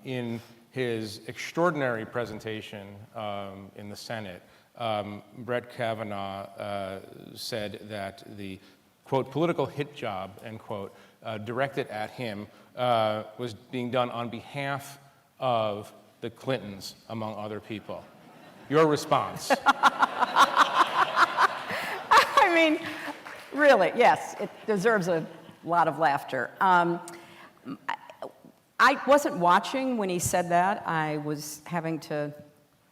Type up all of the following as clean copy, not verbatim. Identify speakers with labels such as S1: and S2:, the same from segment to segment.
S1: in his extraordinary presentation in the Senate, Brett Kavanaugh said that the, quote, political hit job, end quote, directed at him was being done on behalf of the Clintons, among other people. Your response?
S2: I mean, really, yes, it deserves a lot of laughter. I wasn't watching when he said that. I was having to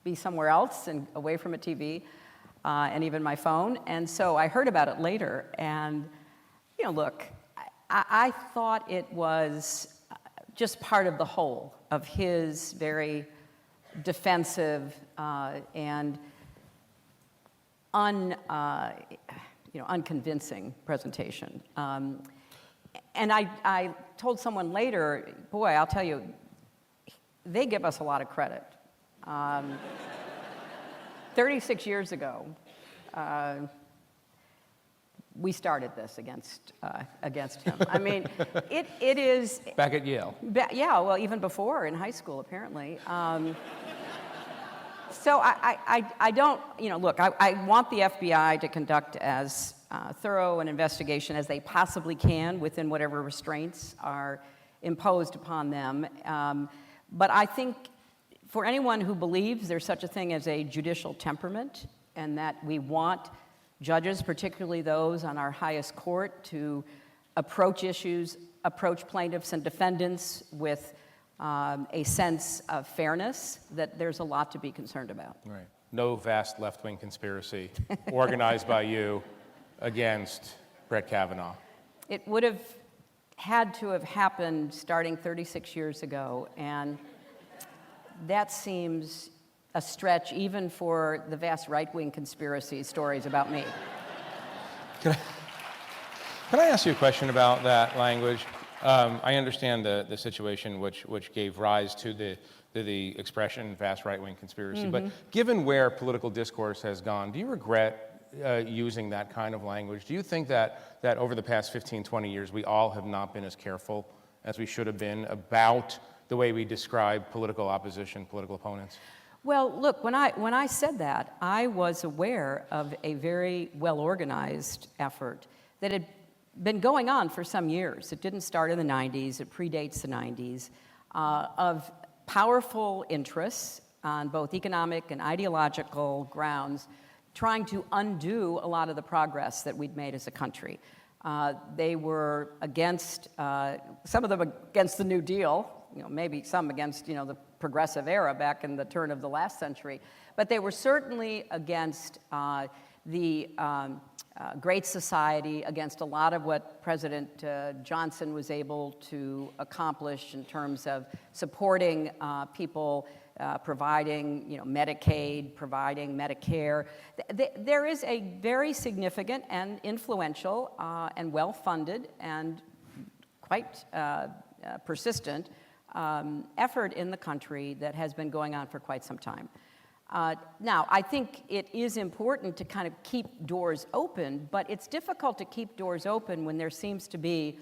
S2: be somewhere else and away from a TV and even my phone. And so I heard about it later. And, you know, look, I thought it was just part of the whole of his very defensive and unconvincing presentation. And I told someone later, boy, I'll tell you, they give us a lot of credit. 36 years ago, we started this against him. I mean, it is...
S1: Back at Yale.
S2: Yeah, well, even before, in high school, apparently. So I don't, look, I want the FBI to conduct as thorough an investigation as they possibly can within whatever restraints are imposed upon them. But I think for anyone who believes there's such a thing as a judicial temperament and that we want judges, particularly those on our highest court, to approach issues, approach plaintiffs and defendants with a sense of fairness, that there's a lot to be concerned about.
S1: Right. No vast left-wing conspiracy organized by you against Brett Kavanaugh.
S2: It would have had to have happened starting 36 years ago, and that seems a stretch even for the vast right-wing conspiracy stories about me.
S1: Can I ask you a question about that language? I understand the situation which gave rise to the expression vast right-wing conspiracy, but given where political discourse has gone, do you regret using that kind of language? Do you think that over the past 15, 20 years, we all have not been as careful as we should have been about the way we describe political opposition, political opponents?
S2: Well, look, when I said that, I was aware of a very well-organized effort that had been going on for some years. It didn't start in the 90s, it predates the 90s, of powerful interests on both economic and ideological grounds trying to undo a lot of the progress that we'd made as a country. They were against, some of them against the New Deal, maybe some against, the progressive era back in the turn of the last century, but they were certainly against the Great Society, against a lot of what President Johnson was able to accomplish in terms of supporting people, providing Medicaid, providing Medicare. There is a very significant and influential and well-funded and quite persistent effort in the country that has been going on for quite some time. Now, I think it is important to kind of keep doors open, but it's difficult to keep doors open when there seems to be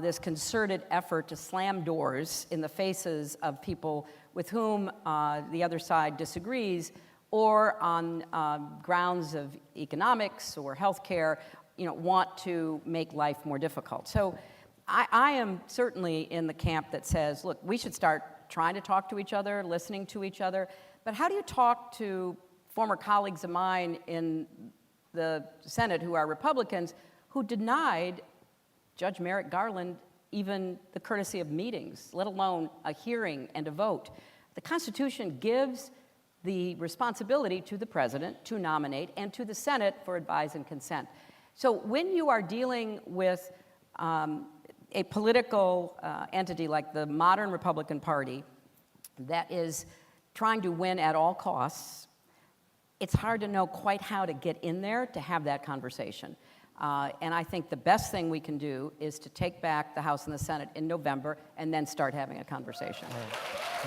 S2: this concerted effort to slam doors in the faces of people with whom the other side disagrees, or on grounds of economics or healthcare, want to make life more difficult. So I am certainly in the camp that says, look, we should start trying to talk to each other, listening to each other. But how do you talk to former colleagues of mine in the Senate who are Republicans who denied Judge Merrick Garland even the courtesy of meetings, let alone a hearing and a vote? The Constitution gives the responsibility to the president to nominate and to the Senate for advise and consent. So when you are dealing with a political entity like the modern Republican Party that is trying to win at all costs, it's hard to know quite how to get in there to have that conversation. And I think the best thing we can do is to take back the House and the Senate in November and then start having a conversation. Right.